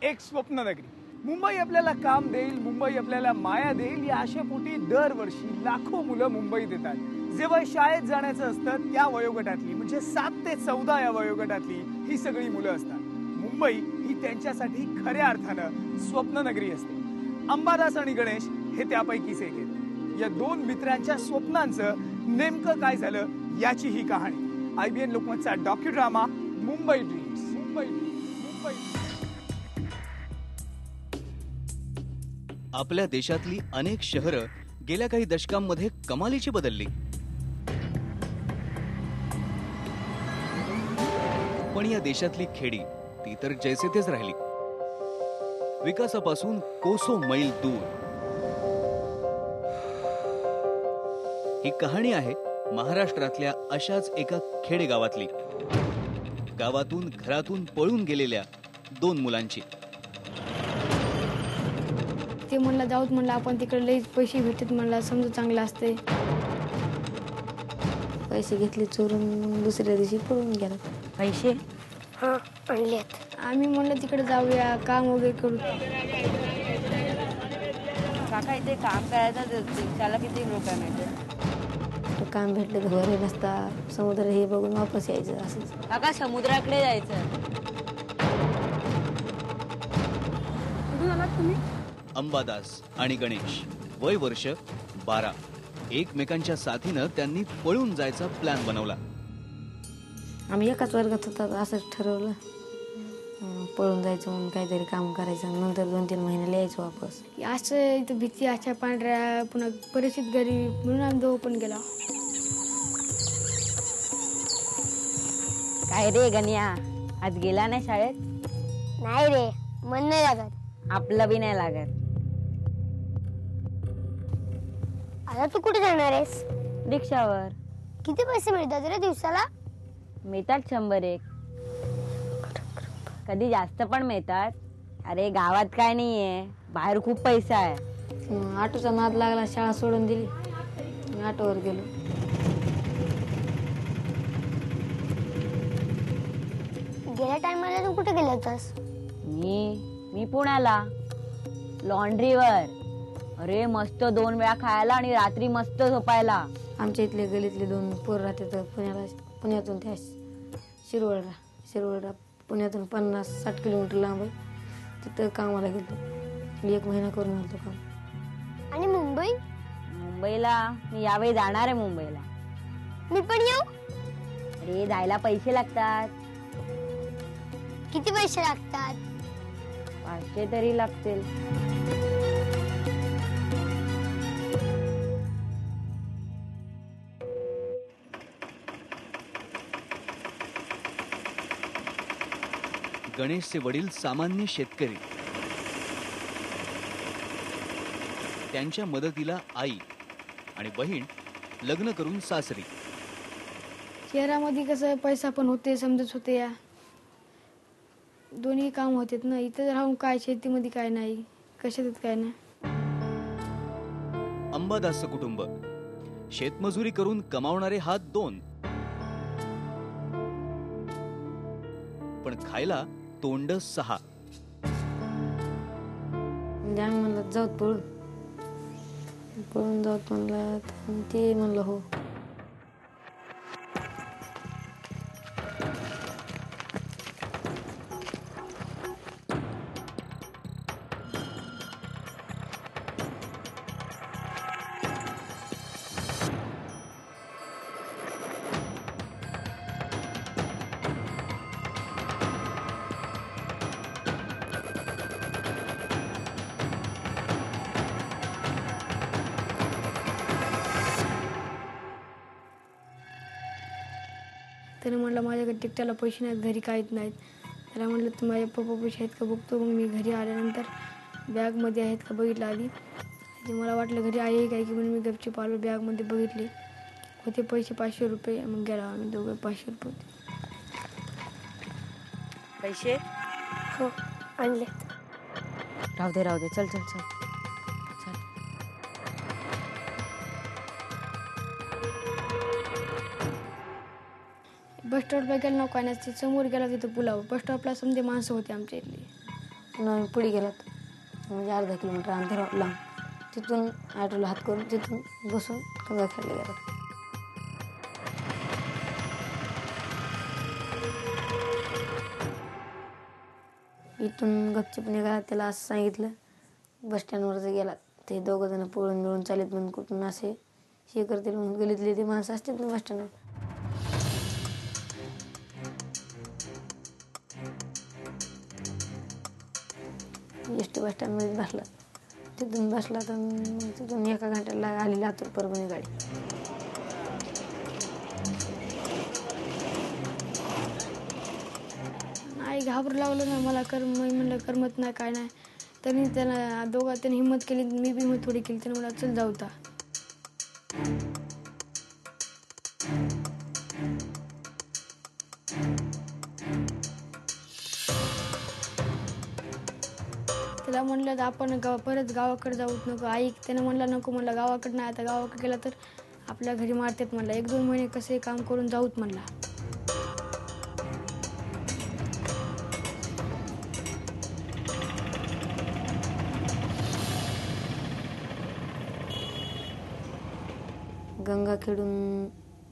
एक स्वप्ननगरी. मुंबई आपल्याला काम देईल, मुंबई आपल्याला माया देईल या आशेपोटी दरवर्षी लाखो मुलं मुंबईत येतात. जेव्हा शाळेत जाण्याचं असतं त्या वयोगटातली म्हणजे 7 ते 14 या वयोगटातली ही सगळी मुलं असतात. मुंबई ही त्यांच्यासाठी खऱ्या अर्थानं स्वप्ननगरी असते. अंबादास आणि गणेश हे त्यापैकीच एक आहेत. या दोन मित्रांच्या स्वप्नांचं नेमकं काय झालं याची ही कहाणी. IBN लोकमतचा डॉक्युड्रामा मुंबई ड्रीम्स. मुंबई. आपल्या देशातली अनेक शहरं गेल्या काही दशकांमध्ये कमालीची बदलली, पण या देशातली खेडी ती तर जैसे तेच राहिली. विकासापासून कोसो मैल दूर. ही कहाणी आहे महाराष्ट्रातल्या अशाच एका खेडेगावातली. गावातून घरातून पळून गेलेल्या दोन मुलांची. ते म्हणला जाऊत म्हणलं आपण तिकडे लई पैसे भेटत म्हणला समजा चांगलं असते. पैसे घेतले चोरून दुसऱ्या दिवशी पळून गेला. पैसे आणलेत. आम्ही म्हणलं तिकडे जाऊया काम वगैरे करू. काका इथे काम करायचं त्याला किती रुपये मिळते? काम भेटलं तर घरी नसता समुद्र हे बघून वापस यायचं असंच. काका समुद्राकडे जायचं. कुठून आलात तुम्ही? अंबादास आणि गणेश वय वर्ष 12. एकमेकांच्या साथीनं त्यांनी पळून जायचा प्लॅन बनवला. आम्ही एकाच वर्गात होतात असंच ठरवलं. पळून जायचं म्हणून काहीतरी काम करायचं नंतर 2-3 महिन्याला यायचं वापस. असं इथं भीती अशा पांढऱ्या पुन्हा परिस्थिती गरीब म्हणून आम्ही दोघं पण गेलो. काय रे गण्या, आज गेला नाही शाळेत? नाही रे, मन नाही लागत. आपलं बी नाही लागत. आता तू कुठे जाणार आहेस? रिक्षावर. किती पैसे मिळतात रे दिवसाला? मिळतात 100-1. कधी जास्त पण मिळतात. अरे गावात काय नाहीये, बाहेर खूप पैसा आहे. ऑटोचा नाद लागला, शाळा सोडून दिली, ऑटोवर गेलो. गेल्या टाइमला तू कुठे गेला होतास? मी पुण्याला लॉन्ड्रीवर. अरे मस्त 2 वेळा खायला आणि रात्री मस्त झोपायला. आमच्या इथले गलीतले 2 पोर राहतात पुण्यातून त्या शिरवळला पुण्यातून 50-60 किलोमीटर लांब आहे. तिथं कामाला गेलो. 1 महिना करून आलो काम. आणि मुंबईला मी यावेळी जाणार आहे मुंबईला. मी पण येऊ? अरे जायला पैसे लागतात. किती पैसे लागतात? 500 तरी लागतील. गणेशचे वडील सामान्य शेतकरी. त्यांच्या मदतीला आई आणि बहीण लग्न करून सासरी. शहरामध्ये कसं पैसा पण होते समजत होते. या दोन्ही काम होते ना. इथं राहून काय शेतीमध्ये काय नाही, कशात काय नाही. अंबादासचं कुटुंब शेतमजुरी करून कमावणारे हात 2, पण खायला तोंड 6. म्हणलं जाऊ पळून जाऊत म्हणलं. ते म्हणलं हो. त्याने म्हटलं माझ्याकडे टिकटाला पैसे नाहीत, घरी काहीच नाहीत. त्याला म्हटलं तू माझ्या पप्पा पैसे आहेत का बघतो. मग मी घरी आल्यानंतर बॅगमध्ये आहेत का बघितलं आधी. मला वाटलं घरी आहे काय की म्हणून मी गपचूप आलो. बॅगमध्ये बघितले होते पैसे 500 रुपये. मग गेला आम्ही दोघं. 500 रुपये होते. पैसे हो आणले. राहू दे. चल. बस स्टॉपला गेलं ना काय नसते. समोर गेला तिथं पुलावर. बस स्टॉपला समजे माणसं होते आमच्या इथली. पुन्हा आम्ही पुढे गेलात म्हणजे अर्धा किलोमीटर अंतर लांब. तिथून ऑटोला हात करून तिथून बसून गंगाखेडला गेलात. इथून गपचूप निघाला. त्याला असं सांगितलं बस स्टँडवर जर गेला ते दोघं जण पळून मिळून चालत म्हणून कुठून असे हे करतील म्हणून गलीतले ते माणसं असतात ना बस स्टँडवर. एस.टी. बस स्टँडमध्ये बसला. तिथून बसला तर तिथून एका घंट्याला आली लातूर परभणी गाडी. आई घाबरू लागलं ना मला. मी म्हणलं करमत नाही काय नाही. त्यांनी त्यांनी हिंमत केली. मी बी हिंमत थोडी केली. त्याने मला चल जाऊ ता. त्याला म्हणलं आपण परत गावाकडे जाऊच नको. आई त्यानं म्हणलं नको. म्हणलं गावाकडे नाही. आता गावाकडे गेला तर आपल्या घरी मारतात म्हणलं. 1-2 महिने कसे काम करून जाऊत म्हणला. गंगाखेडून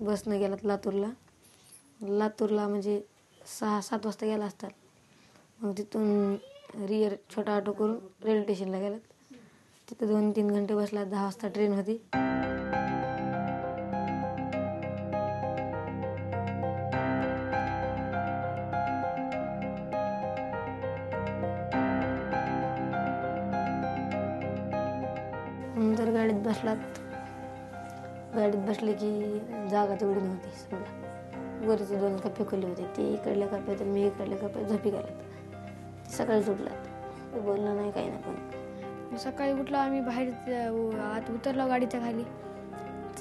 बसनं गेलात लातूरला. लातूरला म्हणजे 6-7 वाजता गेला असतात. मग तिथून रिअर छोटा ऑटो करून रेल्वे स्टेशनला गेलात. तिथं 2-3 घंटे बसला. 10 वाजता ट्रेन होती. नंतर गाडीत बसलात. गाडीत बसले की जागा तेवढी नव्हती. समजा वरचे 2 कप्पे खोले होते. ते इकडल्या कप्प्यात मी इकडल्या कप्प्यात झोपी गेलात. सकाळी सुटलात. बोललं नाही काही नाही. पण सकाळी उठलो आम्ही. बाहेर आत उतरलो गाडीच्या खाली.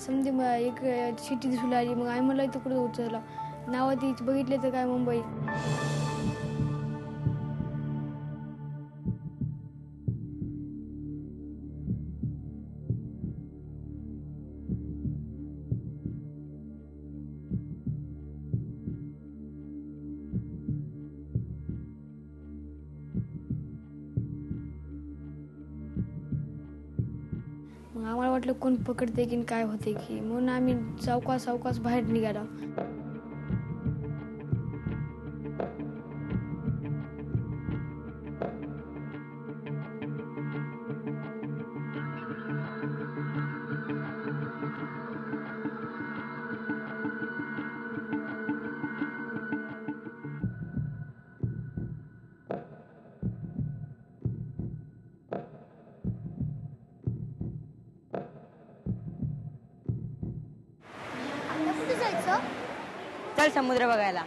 समजे एक सिटी दिसू लागली. मग आम्ही म्हणलं इथं कुठं उतरलो. नावं ती बघितले तर काय मुंबई. मग आम्हाला वाटलं कोण पकडते की काय होते की. म्हणून आम्ही सावकाश बाहेर निघालो. कुठे जायचं? चल समुद्र बघायला.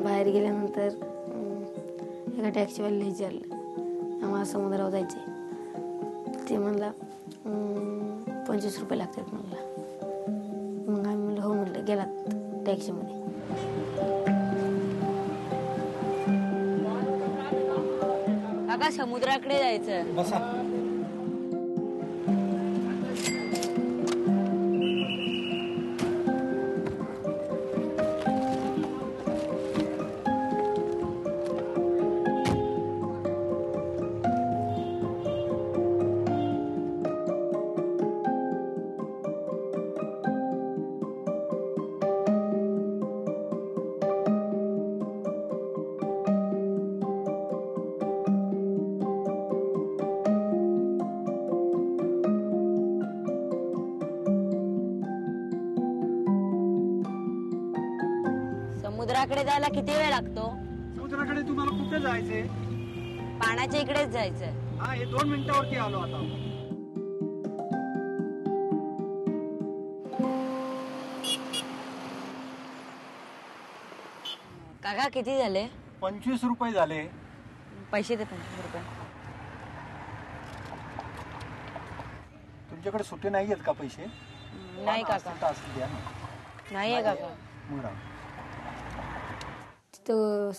बाहेर गेल्यानंतर एका टॅक्सीवाल्याला विचारलं आम्हाला समुद्रावर जायचे. ते म्हणला 25 रुपये लागतात म्हणला. मग आम्ही म्हणलं हो म्हणलं. गेलात टॅक्सीमध्ये. काका समुद्राकडे जायचं. बसा. समुद्राकडे जायला किती वेळ लागतो? समुद्राकडे तुम्हाला कुठे जायचंय? पाण्याच्या इकडेच जायचं. हा, हे 2 मिनिटावरती आलो आता. काका किती झाले? 25 रुपये झाले. पैसे दे 25 रुपये. तुमच्याकडे सुट्टे नाही आहेत का पैसे? नाही काका. असं द्या ना. नाही आहे काका. मग राहू. तिथं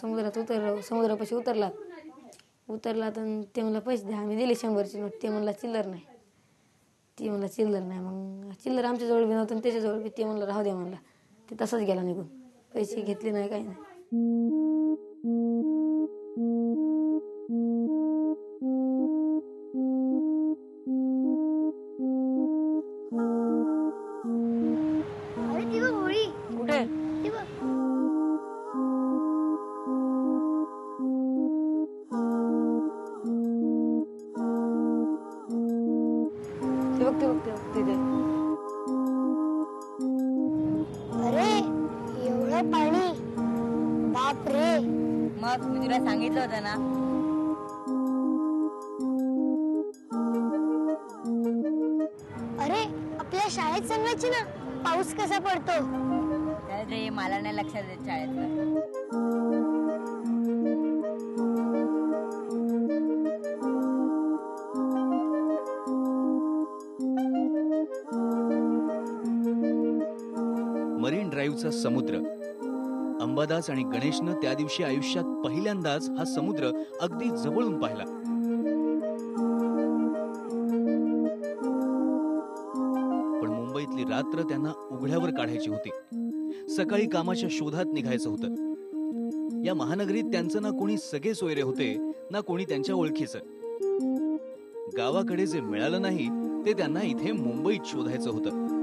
समुद्रापाशी उतरला तर ते मला पैसे द्या. आम्ही दिले 100ची नोट. ते म्हणला चिल्लर नाही. ती म्हणला चिल्लर नाही. मग चिल्लर आमच्याजवळ बी नव्हतं आणि त्याच्याजवळ बी. ते म्हणलं राहू द्या म्हणला. ते तसाच गेला निघून. पैसे घेतले नाही काही नाही. अरे ती बघ होळी. कुठे? ती बघ. ते बघ तिथे. अरे एवढं पाणी. बाप रे. मग मी तुला सांगितलं होतं ना. अरे आपल्या शाळेत सांगायची ना पाऊस कसा पडतो. रे मला नाही लक्षात येत शाळेतलं. मरीन ड्राईव्हचा समुद्र. अंबादास आणि गणेशनं त्या दिवशी आयुष्यात पहिल्यांदाच हा समुद्र अगदी जवळून पाहिला. पण मुंबईतली रात्र त्यांना उघड्यावर काढायची होती. सकाळी कामाच्या शोधात निघायचं होतं. या महानगरीत त्यांचं ना कोणी सगळे सोयरे होते ना कोणी त्यांच्या ओळखीचं. गावाकडे जे मिळालं नाही ते त्यांना इथे मुंबईत शोधायचं होतं.